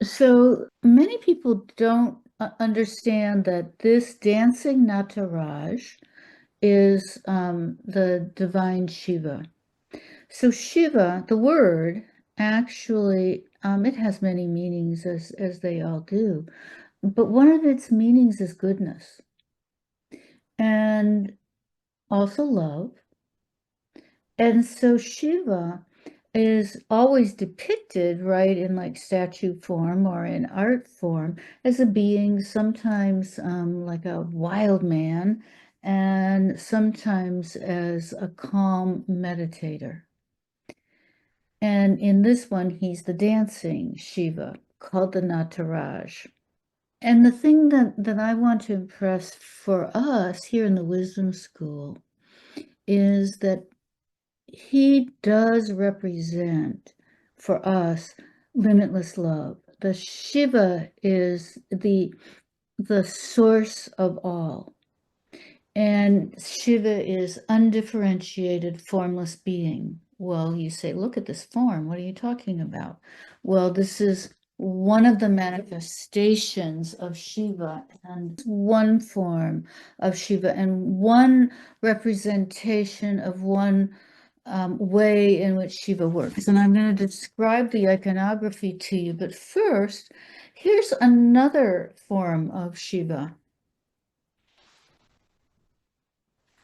So many people don't understand that this dancing Nataraj is the divine Shiva. So Shiva, the word, actually, it has many meanings as they all do, but one of its meanings is goodness and also love. And so Shiva is always depicted, right, in like statue form or in art form as a being, sometimes like a wild man, and sometimes as a calm meditator. And in this one, he's the dancing Shiva, called the Nataraj. And the thing that I want to impress for us here in the Wisdom School is that he does represent for us limitless love. The Shiva is the source of all. And Shiva is undifferentiated, formless being. Well, you say, look at this form. What are you talking about? Well, this is one of the manifestations of Shiva and one form of Shiva and one representation of one way in which Shiva works. And I'm going to describe the iconography to you. But first, here's another form of Shiva.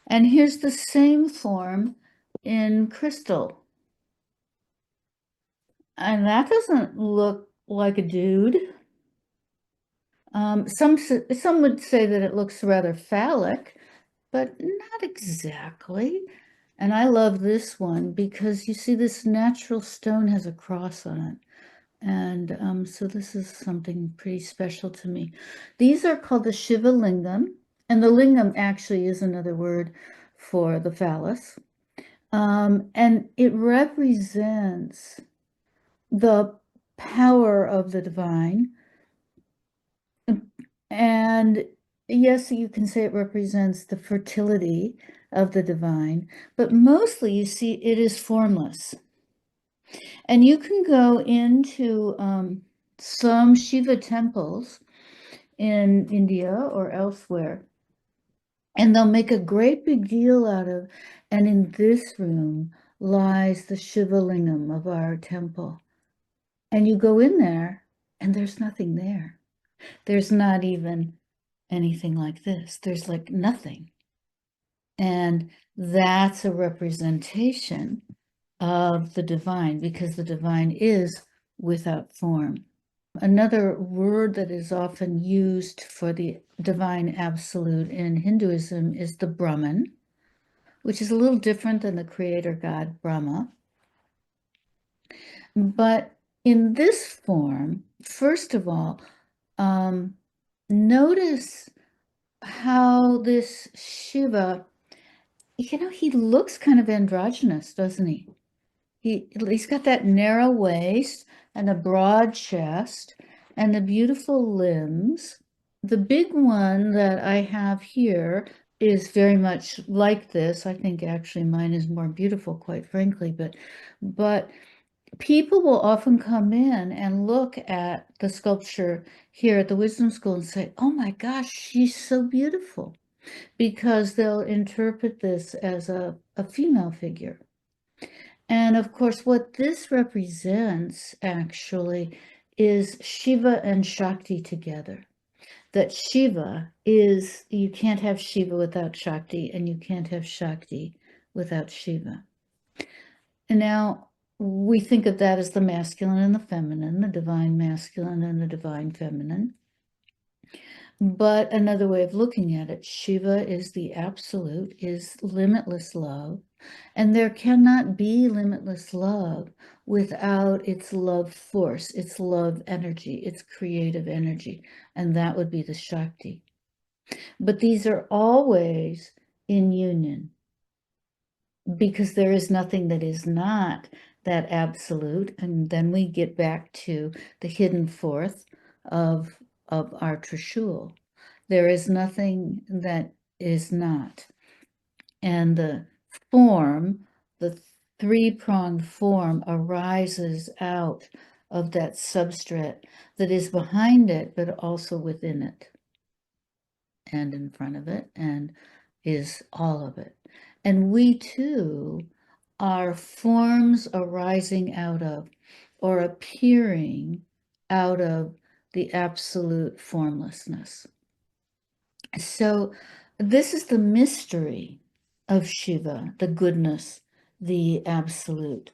And here's the same form in crystal. And that doesn't look like a dude. Some would say that it looks rather phallic, but not exactly. And I love this one because you see this natural stone has a cross on it. And so this is something pretty special to me. These are called the Shiva Lingam, and the lingam actually is another word for the phallus. And it represents the power of the divine. And yes, you can say it represents the fertility of the divine, but mostly you see it is formless. And you can go into some Shiva temples in India or elsewhere, and they'll make a great big deal out of, and in this room lies the Shiva Lingam of our temple. And you go in there, and there's nothing there. There's not even anything like this. There's like nothing. And that's a representation of the divine, because the divine is without form. Another word that is often used for the divine absolute in Hinduism is the Brahman, which is a little different than the creator god Brahma. But in this form, first of all, notice how this Shiva, he looks kind of androgynous, doesn't he? He's got that narrow waist and a broad chest and the beautiful limbs. The big one that I have here is very much like this. I think actually mine is more beautiful, quite frankly, but people will often come in and look at the sculpture here at the Wisdom School and say, oh my gosh, she's so beautiful, because they'll interpret this as a female figure. And of course, what this represents actually is Shiva and Shakti together. That Shiva is, you can't have Shiva without Shakti, and you can't have Shakti without Shiva. And now we think of that as the masculine and the feminine, the divine masculine and the divine feminine. But another way of looking at it, Shiva is the absolute, is limitless love. And there cannot be limitless love without its love force, its love energy, its creative energy. And that would be the Shakti. But these are always in union, because there is nothing that is not that absolute. And then we get back to the hidden fourth of our Trishul. There is nothing that is not. And the form, the three-pronged form, arises out of that substrate that is behind it, but also within it and in front of it and is all of it. And we too are forms arising out of or appearing out of the absolute formlessness. So this is the mystery of Shiva, the goodness, the absolute.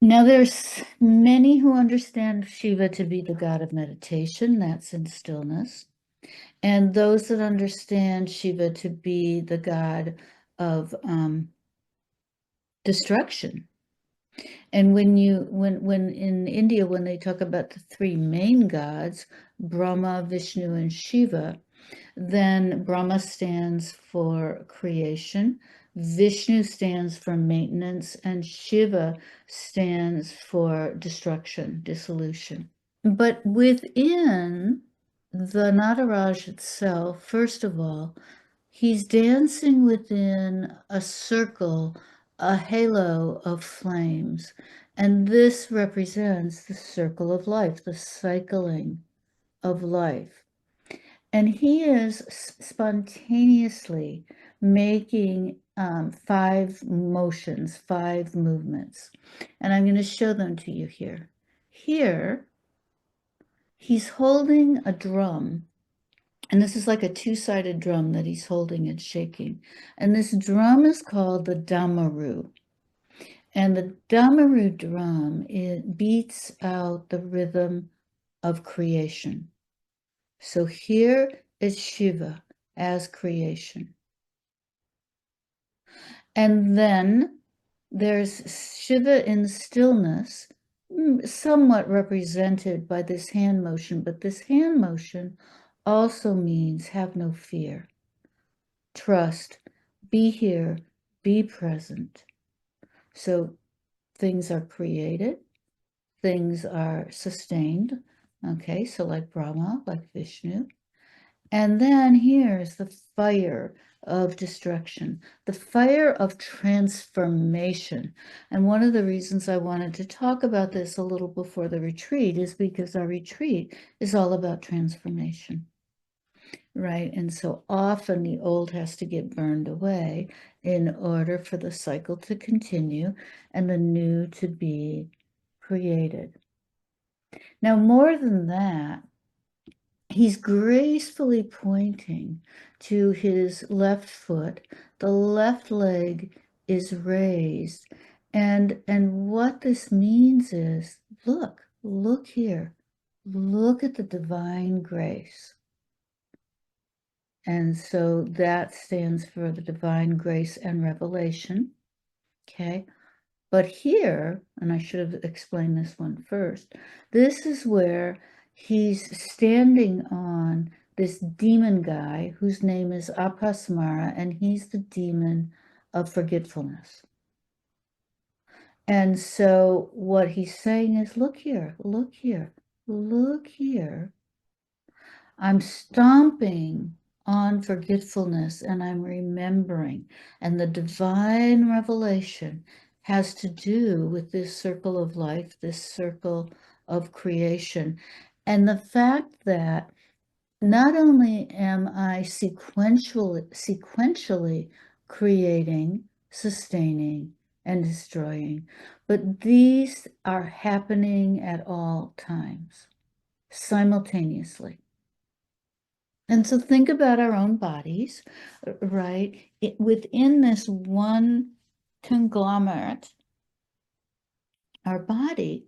Now, there's many who understand Shiva to be the god of meditation, that's in stillness, and those that understand Shiva to be the god of destruction. And when in India, when they talk about the three main gods, Brahma, Vishnu, and Shiva, then Brahma stands for creation, Vishnu stands for maintenance, and Shiva stands for destruction, dissolution. But within the Nataraj itself, first of all, he's dancing within a circle, a halo of flames. And this represents the circle of life, the cycling of life. And he is spontaneously making 5 motions, 5 movements. And I'm going to show them to you here. Here, he's holding a drum. And this is like a 2-sided drum that he's holding and shaking. And this drum is called the Damaru. And the Damaru drum, it beats out the rhythm of creation. So here is Shiva as creation. And then there's Shiva in stillness, somewhat represented by this hand motion, but this hand motion also means have no fear, trust, be here, be present. So things are created, things are sustained. Okay, so like Brahma, like Vishnu. And then here's the fire of destruction, the fire of transformation. And one of the reasons I wanted to talk about this a little before the retreat is because our retreat is all about transformation, right? And so often the old has to get burned away in order for the cycle to continue and the new to be created. Now, more than that, he's gracefully pointing to his left foot. The left leg is raised. And what this means is, look here. Look at the divine grace. And so that stands for the divine grace and revelation. Okay. But here, and I should have explained this one first, this is where he's standing on this demon guy whose name is Apasmara, and he's the demon of forgetfulness. And so what he's saying is, look here, look here, look here. I'm stomping on forgetfulness and I'm remembering. And the divine revelation has to do with this circle of life, this circle of creation. And the fact that not only am I sequentially creating, sustaining, and destroying, but these are happening at all times, simultaneously. And so think about our own bodies, right? Within this one conglomerate, our body,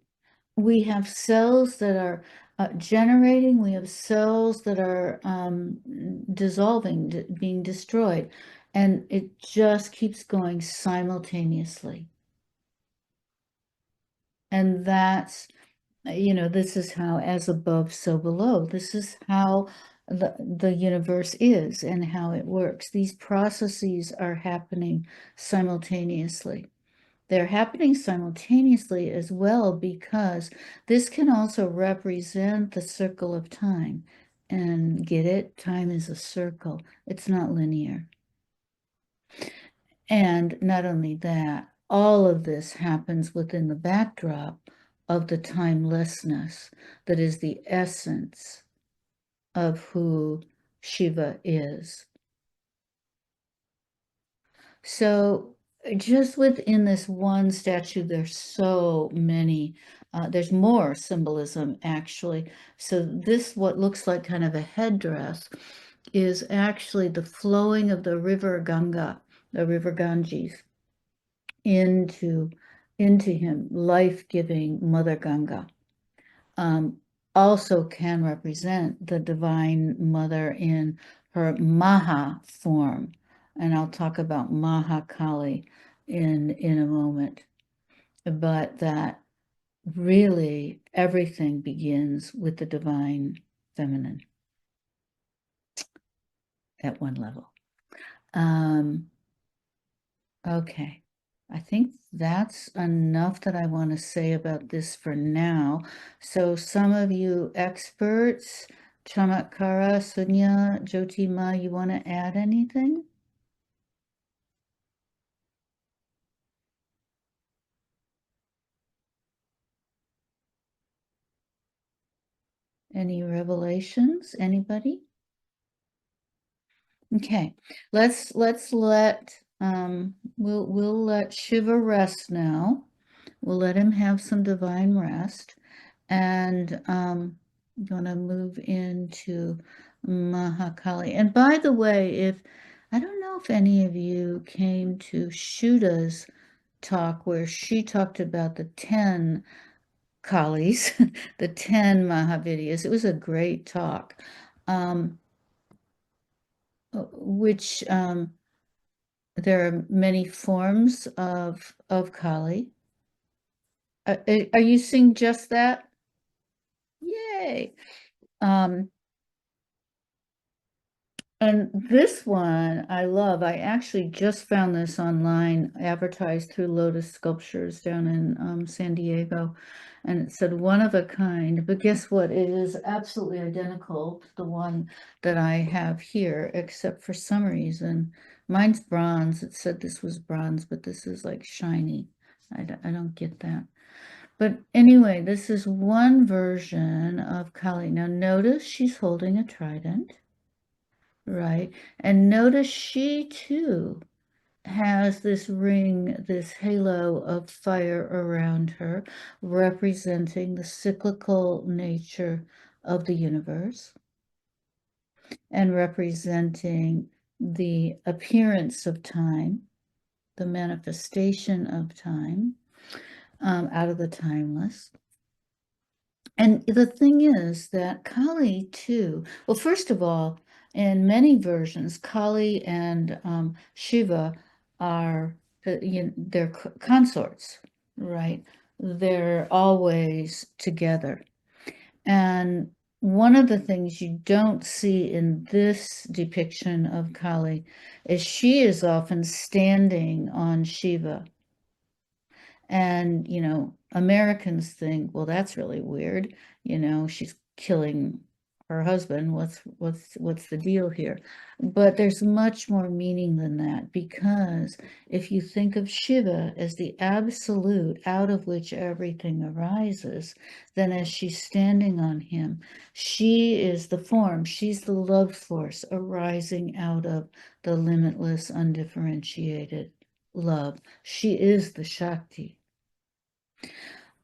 we have cells that are generating, we have cells that are dissolving, being destroyed, and it just keeps going simultaneously. And that's, this is how as above, so below. This is how the universe is and how it works. These processes are happening simultaneously. They're happening simultaneously as well because this can also represent the circle of time. And get it? Time is a circle. It's not linear. And not only that, all of this happens within the backdrop of the timelessness that is the essence of who Shiva is. So just within this one statue, there's so many, there's more symbolism actually. So this, what looks like kind of a headdress, is actually the flowing of the river Ganga, the river Ganges, into him, life-giving Mother Ganga. Also can represent the Divine Mother in her Maha form. And I'll talk about Maha Kali in a moment. But that really everything begins with the Divine Feminine at one level. Okay. I think that's enough that I want to say about this for now. So some of you experts, Chamatkara, Sunya, Jyoti Ma, you want to add anything? Any revelations? Anybody? Okay. Let's let we'll let Shiva rest now. We'll let him have some divine rest. And going to move into Mahakali. And by the way, if I don't know if any of you came to Shuda's talk where she talked about the 10 Kalis, the 10 Mahavidyas. It was a great talk, which there are many forms of Kali. Are you seeing just that? Yay! And this one I love. I actually just found this online, advertised through Lotus Sculptures down in San Diego. And it said one of a kind, but guess what? It is absolutely identical to the one that I have here, except for some reason, mine's bronze. It said this was bronze, but this is like shiny. I don't get that. But anyway, this is one version of Kali. Now notice she's holding a trident. Right. And notice she too has this ring, this halo of fire around her, representing the cyclical nature of the universe and representing the appearance of time, the manifestation of time out of the timeless. And the thing is that Kali too, well, first of all, in many versions, Kali and Shiva are, they're consorts, right? They're always together. And one of the things you don't see in this depiction of Kali is she is often standing on Shiva. And, Americans think, well, that's really weird. She's killing her husband. What's the deal here? But there's much more meaning than that, because if you think of Shiva as the absolute out of which everything arises, then as she's standing on him, she is the form, she's the love force arising out of the limitless, undifferentiated love. She is the Shakti.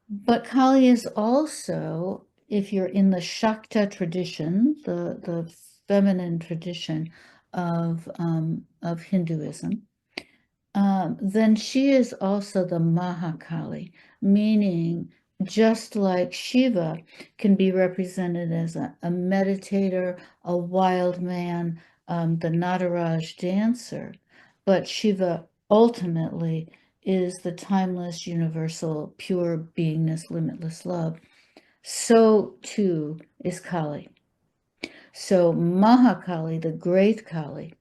But Kali is also, if you're in the Shakta tradition, the feminine tradition of Hinduism, then she is also the Mahakali, meaning just like Shiva can be represented as a meditator, a wild man, the Nataraj dancer, but Shiva ultimately is the timeless, universal, pure beingness, limitless love. So too is Kali. So Mahakali, the great Kali,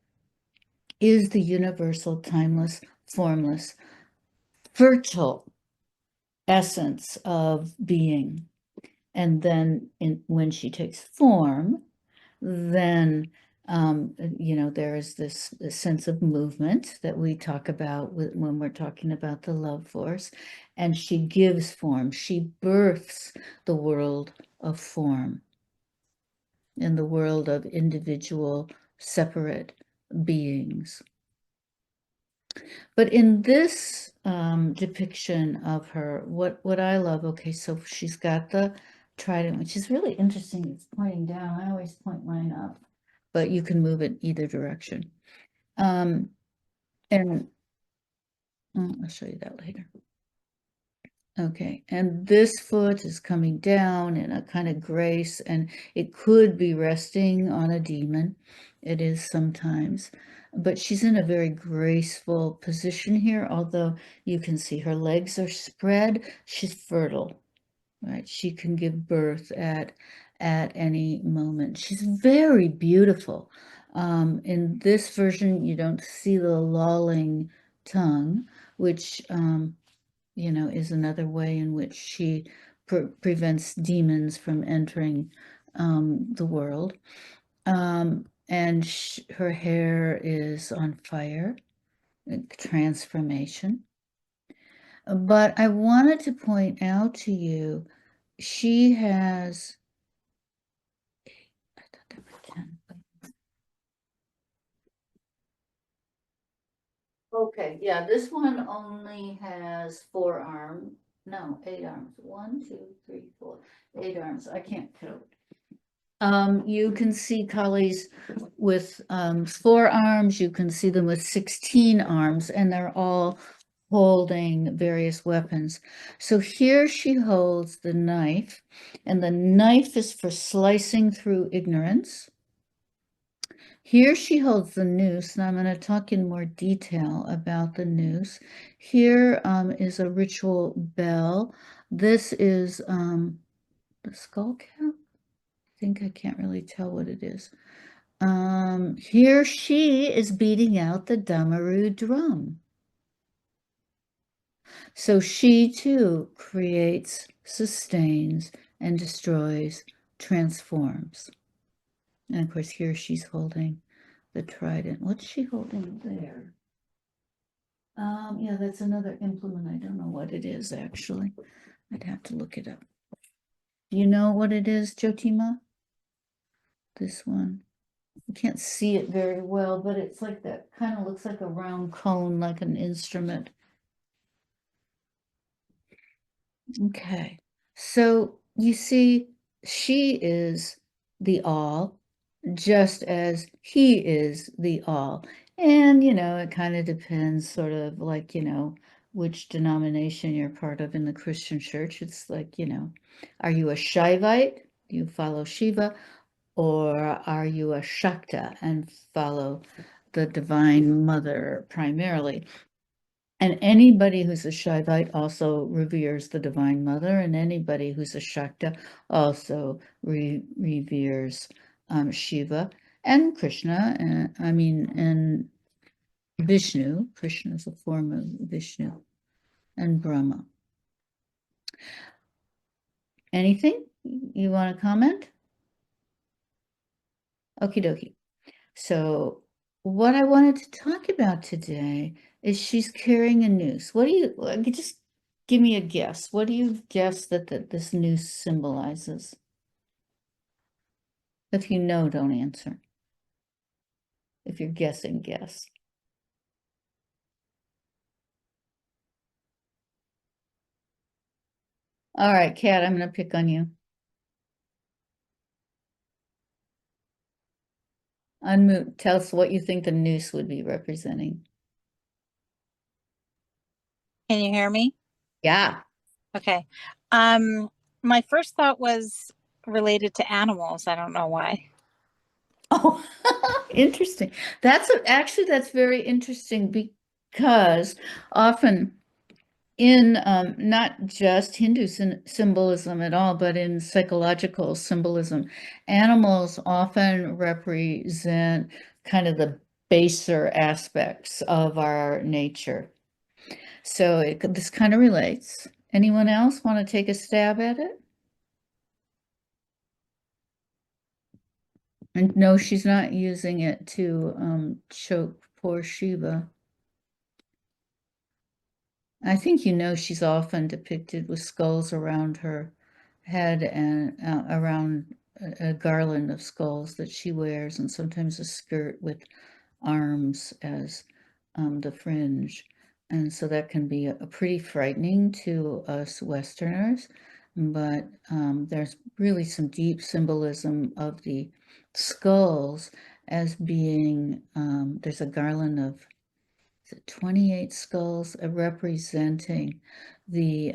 is the universal, timeless, formless, fertile essence of being. And then when she takes form, then There is this sense of movement that we talk about when we're talking about the love force, and she gives form. She births the world of form in the world of individual, separate beings. But in this depiction of her, what I love, okay, so she's got the trident, which is really interesting. It's pointing down. I always point mine up, but you can move it either direction. And I'll show you that later. Okay, and this foot is coming down in a kind of grace, and it could be resting on a demon. It is sometimes, but she's in a very graceful position here, although you can see her legs are spread. She's fertile, right? She can give birth at any moment. She's very beautiful. In this version, you don't see the lolling tongue, which is another way in which she prevents demons from entering the world. And her hair is on fire, transformation. But I wanted to point out to you, she has, I thought there were 10. Okay, yeah, this one only has 4 arms. No, 8 arms. 1, 2, 3, 4, 8 arms. I can't count. You can see Kali's with 4 arms. You can see them with 16 arms, and they're all holding various weapons. So here she holds the knife, and the knife is for slicing through ignorance. Here she holds the noose, and I'm going to talk in more detail about the noose. Here is a ritual bell. This is the skull cap. I can't really tell what it is. Here she is beating out the Damaru drum. So she too creates, sustains, and destroys, transforms. And of course, here she's holding the trident. What's she holding there? Yeah, that's another implement. I don't know what it is actually. I'd have to look it up. Do you know what it is, Jotima? This one. You can't see it very well, but it's like that, kind of looks like a round cone, like an instrument. Okay, so you see, she is the all, just as he is the all. And, it kind of depends, sort of like, which denomination you're part of in the Christian church. It's like, are you a Shaivite? Do you follow Shiva? Or are you a Shakta and follow the Divine Mother primarily? And anybody who's a Shaivite also reveres the Divine Mother, and anybody who's a Shakta also reveres Shiva and Krishna. And Vishnu. Krishna is a form of Vishnu, and Brahma. Anything you want to comment? Okie dokie. So what I wanted to talk about today is she's carrying a noose. What do you just give me a guess? What do you guess that this noose symbolizes? If you know, don't answer. If you're guessing, guess. All right, Kat, I'm going to pick on you. Unmute. Tell us what you think the noose would be representing. Can you hear me? Yeah. Okay. My first thought was related to animals. I don't know why. Oh, interesting. Actually, that's very interesting because often in not just Hindu symbolism at all, but in psychological symbolism, animals often represent kind of the baser aspects of our nature. So this kind of relates. Anyone else want to take a stab at it? And no, she's not using it to choke poor Shiva. I think she's often depicted with skulls around her head and around a garland of skulls that she wears, and sometimes a skirt with arms as the fringe. And so that can be a pretty frightening to us Westerners, but there's really some deep symbolism of the skulls as being, there's a garland of 28 skulls representing the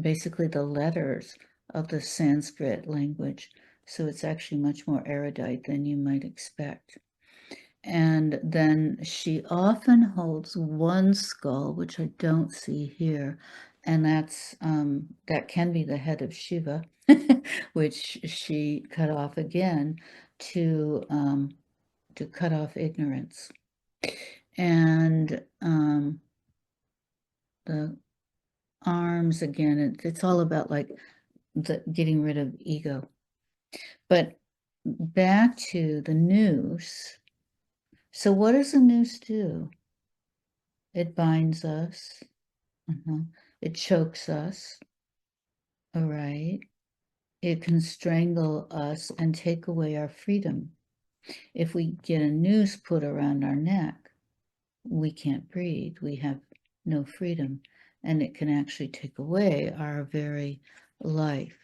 basically the letters of the Sanskrit language. So it's actually much more erudite than you might expect. And then she often holds one skull, which I don't see here, and that can be the head of Shiva, which she cut off again to cut off ignorance. And the arms again, it's all about like getting rid of ego. But back to the noose. So what does a noose do? It binds us. It chokes us. All right. It can strangle us and take away our freedom. If we get a noose put around our neck, we can't breathe. We have no freedom. And it can actually take away our very life.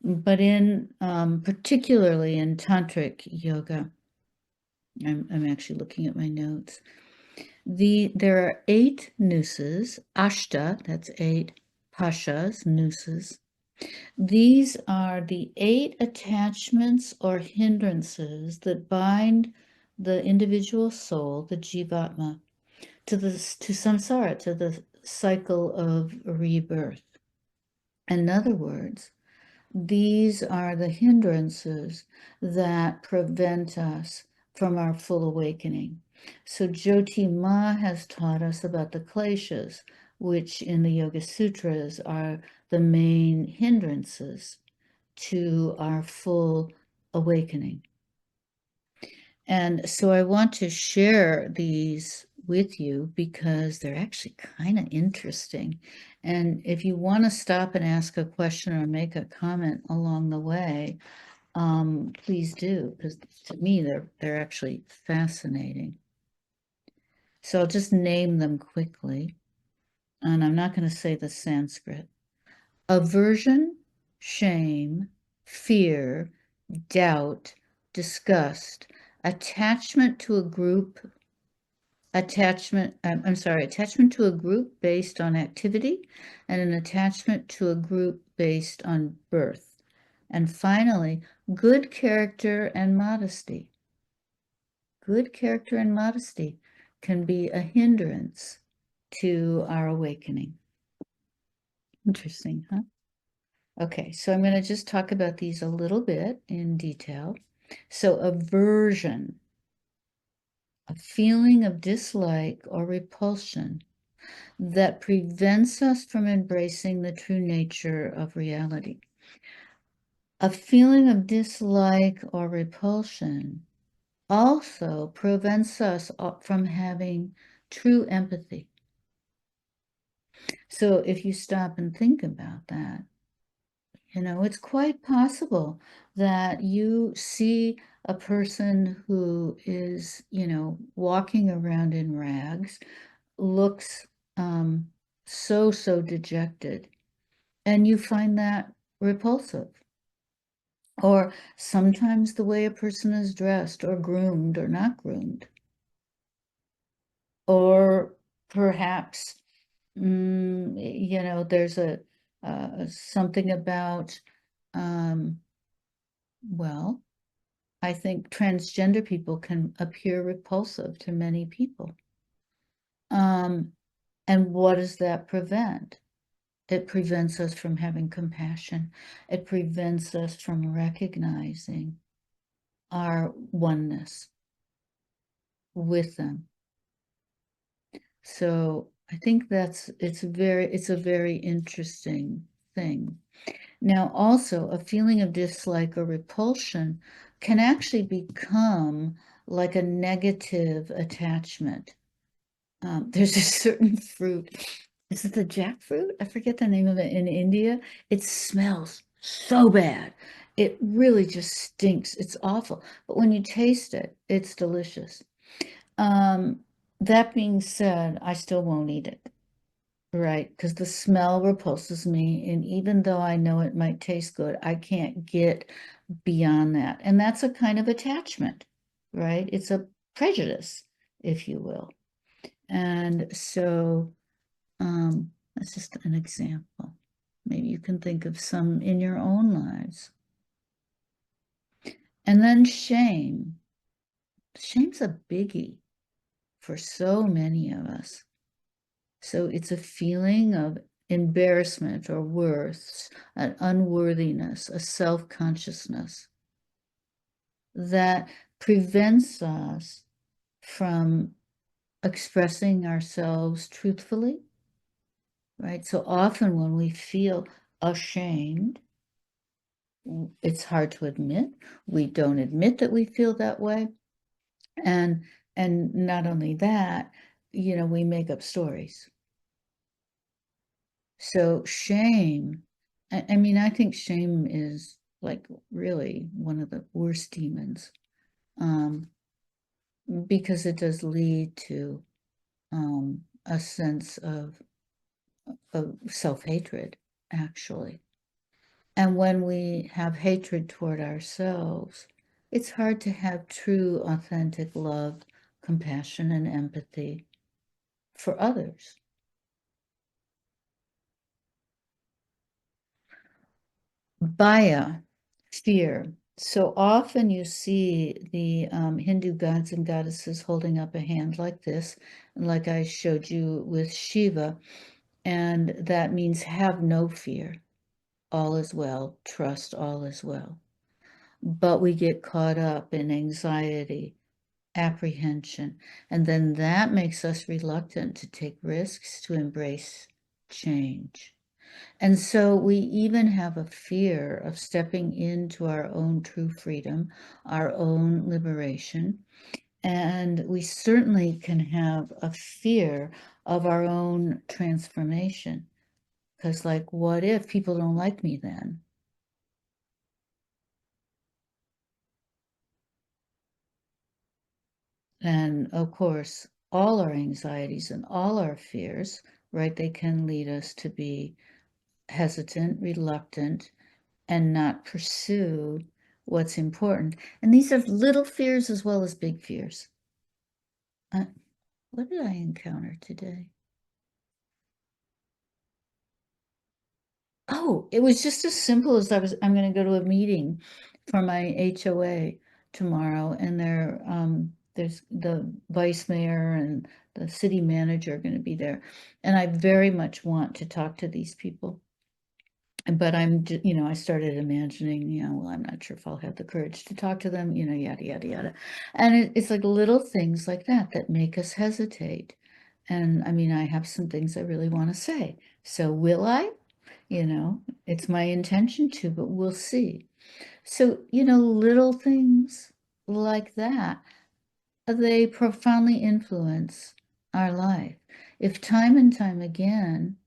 But in particularly in tantric yoga, I'm actually looking at my notes. There are 8 nooses, ashta, that's 8 pashas, nooses. These are the 8 attachments or hindrances that bind the individual soul, the jivatma, to samsara, to the cycle of rebirth. In other words, these are the hindrances that prevent us from our full awakening. So Jyoti Ma has taught us about the kleshas, which in the Yoga Sutras are the main hindrances to our full awakening. And so I want to share these with you because they're actually kind of interesting. And if you want to stop and ask a question or make a comment along the way, please do, because to me they're actually fascinating. So I'll just name them quickly, and I'm not going to say the Sanskrit. Aversion, shame, fear, doubt, disgust, attachment to a group, attachment to a group based on activity, and an attachment to a group based on birth. And finally, good character and modesty. Good character and modesty can be a hindrance to our awakening. Interesting, huh? Okay, so I'm going to just talk about these a little bit in detail. So aversion, a feeling of dislike or repulsion that prevents us from embracing the true nature of reality. A feeling of dislike or repulsion also prevents us from having true empathy. So if you stop and think about that, it's quite possible that you see a person who is, walking around in rags, looks so dejected, and you find that repulsive. Or sometimes the way a person is dressed or groomed or not groomed. Or perhaps, there's something about, well, I think transgender people can appear repulsive to many people. And what does that prevent? It prevents us from having compassion. It prevents us from recognizing our oneness with them. So I think it's a very interesting thing. Now, also, a feeling of dislike or repulsion can actually become like a negative attachment. There's a certain fruit. Is it the jackfruit? I forget the name of it in India. It smells so bad. It really just stinks. It's awful. But when you taste it, it's delicious. Um, that being said, I still won't eat it, right? Because the smell repulses me. And even though I know it might taste good, I can't get beyond that. And that's a kind of attachment, right? It's a prejudice, if you will. And so that's just an example. Maybe you can think of some in your own lives. And then shame. Shame's a biggie for so many of us. So it's a feeling of embarrassment or worth, an unworthiness, a self-consciousness that prevents us from expressing ourselves truthfully, right? So often when we feel ashamed, it's hard to admit. We don't admit that we feel that way. And not only that, we make up stories. So shame, I mean, I think shame is like really one of the worst demons, um, because it does lead to a sense of self-hatred, actually. And when we have hatred toward ourselves, it's hard to have true, authentic love, compassion, and empathy for others. Bhaya, fear. So often you see the Hindu gods and goddesses holding up a hand like this, like I showed you with Shiva, and that means have no fear. All is well, trust all is well. But we get caught up in anxiety, apprehension, and then that makes us reluctant to take risks, to embrace change. And so we even have a fear of stepping into our own true freedom, our own liberation. And we certainly can have a fear of our own transformation. Because, like, what if people don't like me then? And of course, all our anxieties and all our fears, right, they can lead us to be hesitant, reluctant, and not pursue what's important. And these are little fears as well as big fears. What did I encounter today? Oh, it was just as simple as I'm going to go to a meeting for my HOA tomorrow, and there's the vice mayor and the city manager are going to be there. And I very much want to talk to these people. But I started imagining, well, I'm not sure if I'll have the courage to talk to them, yada, yada, yada. And it's like little things like that that make us hesitate. And I mean, I have some things I really want to say. So will I? It's my intention to, but we'll see. So, little things like that, they profoundly influence our life. If time and time again,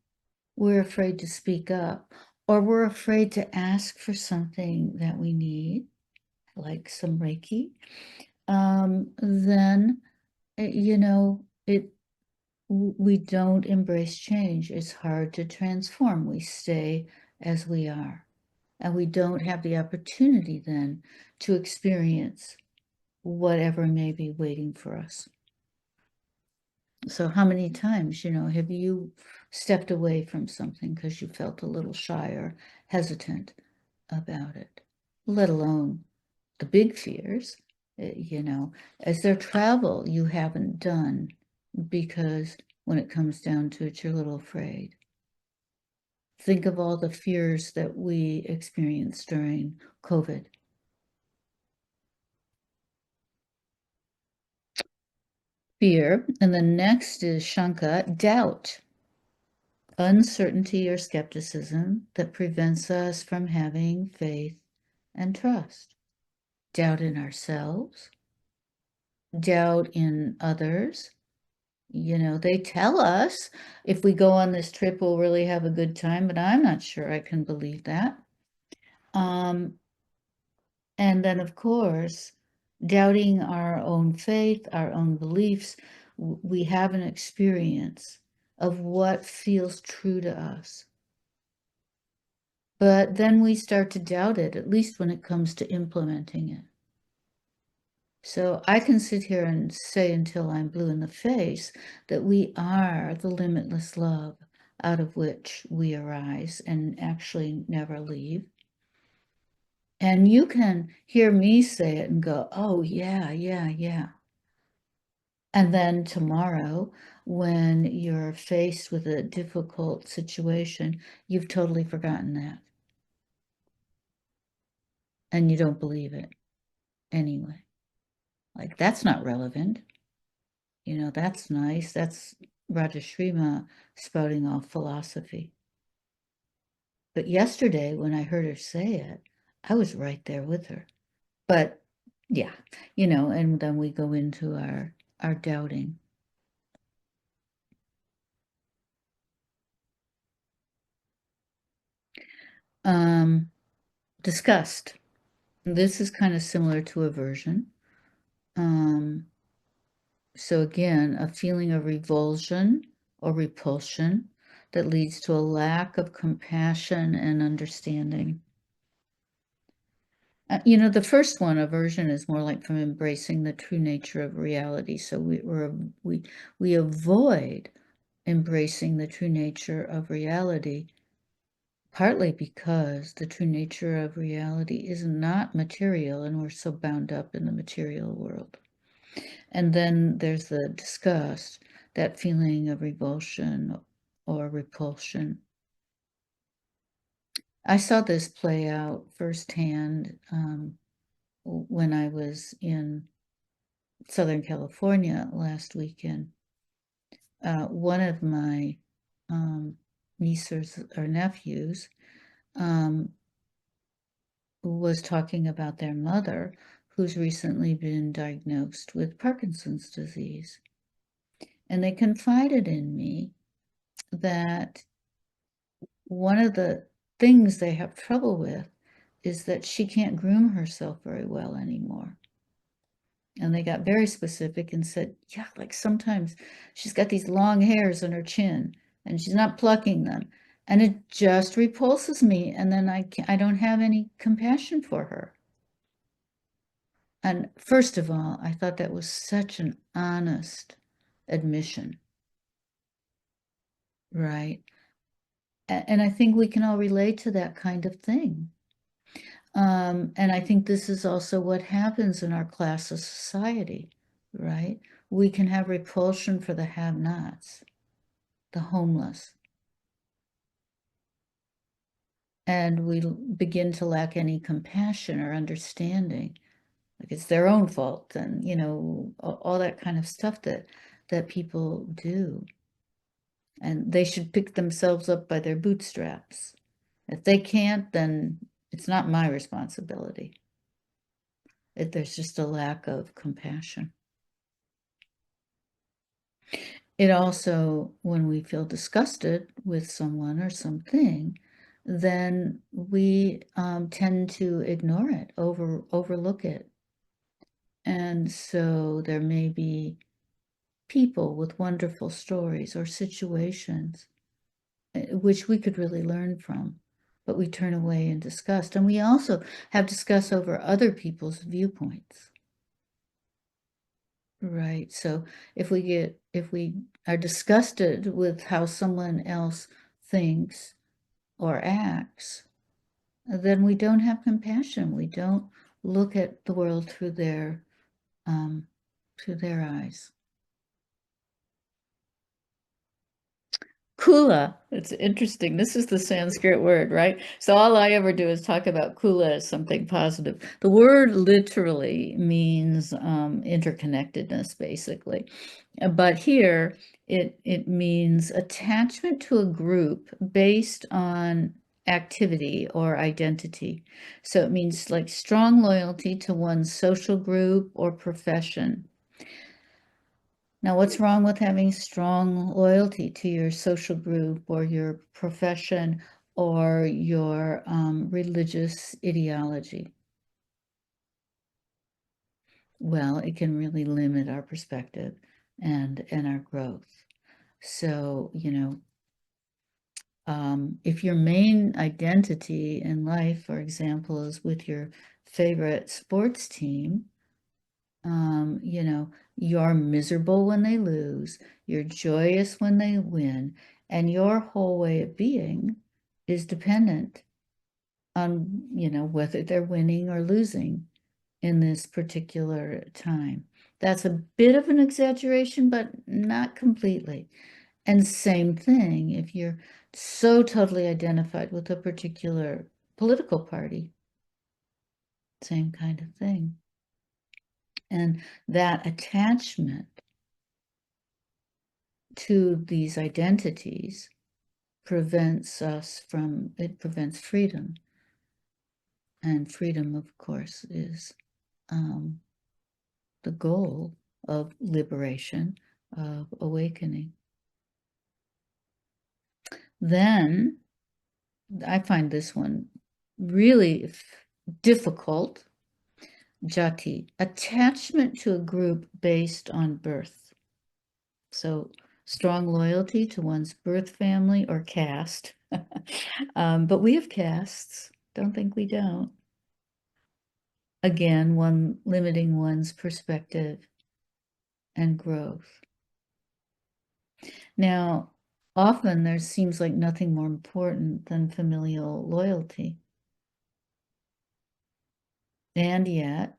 we're afraid to speak up, or we're afraid to ask for something that we need, like some Reiki, then, we don't embrace change. It's hard to transform. We stay as we are. And we don't have the opportunity then to experience whatever may be waiting for us. So how many times, have you stepped away from something because you felt a little shy or hesitant about it, let alone the big fears, as there travel you haven't done because when it comes down to it, you're a little afraid. Think of all the fears that we experienced during COVID. Fear. And the next is Shanka, doubt. uncertainty or skepticism that prevents us from having faith and trust. Doubt in ourselves, doubt in others. They tell us if we go on this trip, we'll really have a good time, but I'm not sure I can believe that. And then, of course, doubting our own faith, our own beliefs, we have an experience of what feels true to us. But then we start to doubt it, at least when it comes to implementing it. So I can sit here and say until I'm blue in the face that we are the limitless love out of which we arise and actually never leave. And you can hear me say it and go, oh, yeah, yeah, yeah. And then tomorrow, when you're faced with a difficult situation, you've totally forgotten that. And you don't believe it anyway. Like, that's not relevant. That's nice. That's Rajashree Maa spouting off philosophy. But yesterday, when I heard her say it, I was right there with her. But yeah, and then we go into our doubting. Disgust. This is kind of similar to aversion. So again, a feeling of revulsion or repulsion that leads to a lack of compassion and understanding. The first one, aversion, is more like from embracing the true nature of reality. So we avoid embracing the true nature of reality, partly because the true nature of reality is not material, and we're so bound up in the material world. And then there's the disgust, that feeling of revulsion or repulsion. I saw this play out firsthand when I was in Southern California last weekend. One of my nieces or nephews was talking about their mother, who's recently been diagnosed with Parkinson's disease. And they confided in me that one of the things they have trouble with is that she can't groom herself very well anymore. And they got very specific and said, yeah, like sometimes she's got these long hairs on her chin and she's not plucking them. And it just repulses me. And then I don't have any compassion for her. And first of all, I thought that was such an honest admission, right? And I think we can all relate to that kind of thing. And I think this is also what happens in our class of society, right? We can have repulsion for the have-nots, the homeless, and we begin to lack any compassion or understanding. Like it's their own fault, and all that kind of stuff that people do. And they should pick themselves up by their bootstraps. If they can't, then it's not my responsibility. There's just a lack of compassion. It also, when we feel disgusted with someone or something, then we tend to ignore it, overlook it. And so there may be people with wonderful stories or situations which we could really learn from, but we turn away in disgust. And we also have disgust over other people's viewpoints. Right. So if we are disgusted with how someone else thinks or acts, then we don't have compassion. We don't look at the world through their eyes. Kula. It's interesting. This is the Sanskrit word, right? So all I ever do is talk about kula as something positive. The word literally means interconnectedness, basically. But here It means attachment to a group based on activity or identity. So it means like strong loyalty to one's social group or profession. Now, what's wrong with having strong loyalty to your social group or your profession or your religious ideology? Well, it can really limit our perspective and our growth. So, if your main identity in life, for example, is with your favorite sports team, you're miserable when they lose, you're joyous when they win, and your whole way of being is dependent on, whether they're winning or losing in this particular time. That's a bit of an exaggeration, but not completely. And same thing, if you're so totally identified with a particular political party, same kind of thing. And that attachment to these identities prevents freedom. And freedom, of course, is the goal of liberation, of awakening. Then I find this one really difficult. Jati, attachment to a group based on birth. So strong loyalty to one's birth family or caste. But we have castes. Don't think we don't. Again, one limiting one's perspective and growth. Now, often there seems like nothing more important than familial loyalty. And yet,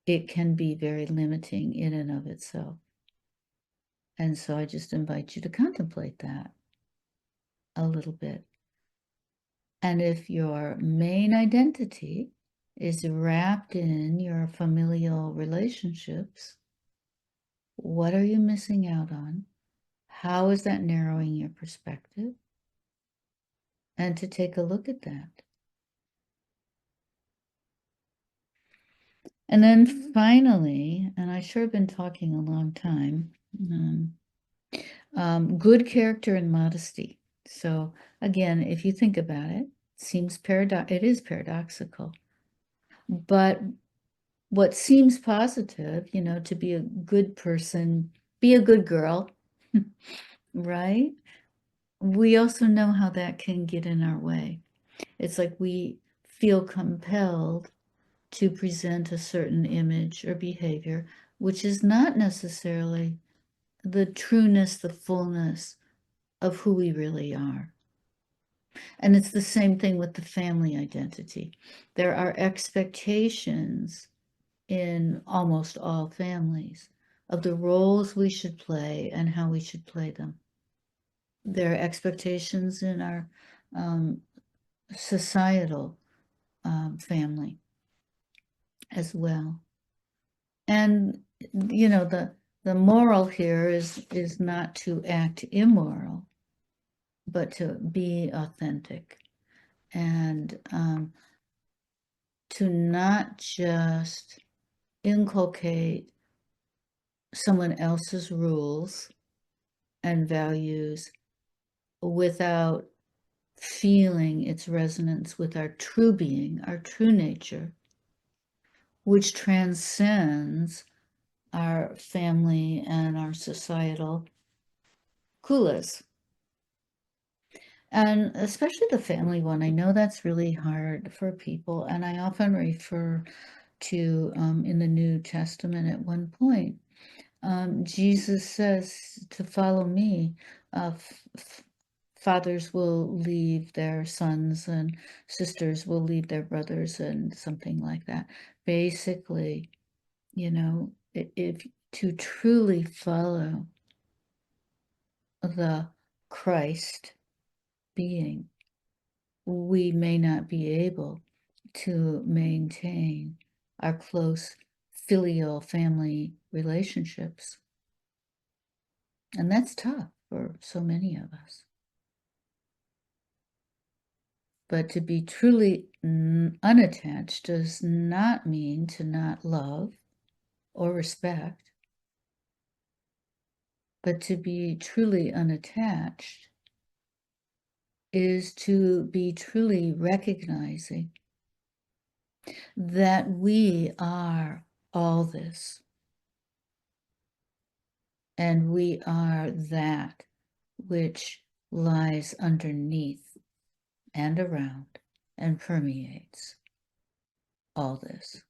it can be very limiting in and of itself. And so I just invite you to contemplate that a little bit. And if your main identity is wrapped in your familial relationships, what are you missing out on? How is that narrowing your perspective? And to take a look at that. And then finally, and I sure have been talking a long time, good character and modesty. So again, if you think about it, it is paradoxical. But what seems positive, to be a good person, be a good girl, right? We also know how that can get in our way. It's like we feel compelled to present a certain image or behavior, which is not necessarily the trueness, the fullness of who we really are. And it's the same thing with the family identity. There are expectations in almost all families of the roles we should play and how we should play them. There are expectations in our societal family as well. And the moral here is not to act immoral, but to be authentic and to not just inculcate someone else's rules and values without feeling its resonance with our true being, our true nature, which transcends our family and our societal kulas. And especially the family one, I know that's really hard for people. And I often refer to in the New Testament at one point, Jesus says to follow me. Fathers will leave their sons and sisters will leave their brothers and something like that. Basically, if to truly follow the Christ being, we may not be able to maintain our close filial family relationships. And that's tough for so many of us. But to be truly unattached does not mean to not love or respect. But to be truly unattached is to be truly recognizing that we are all this. And we are that which lies underneath and around and permeates all this.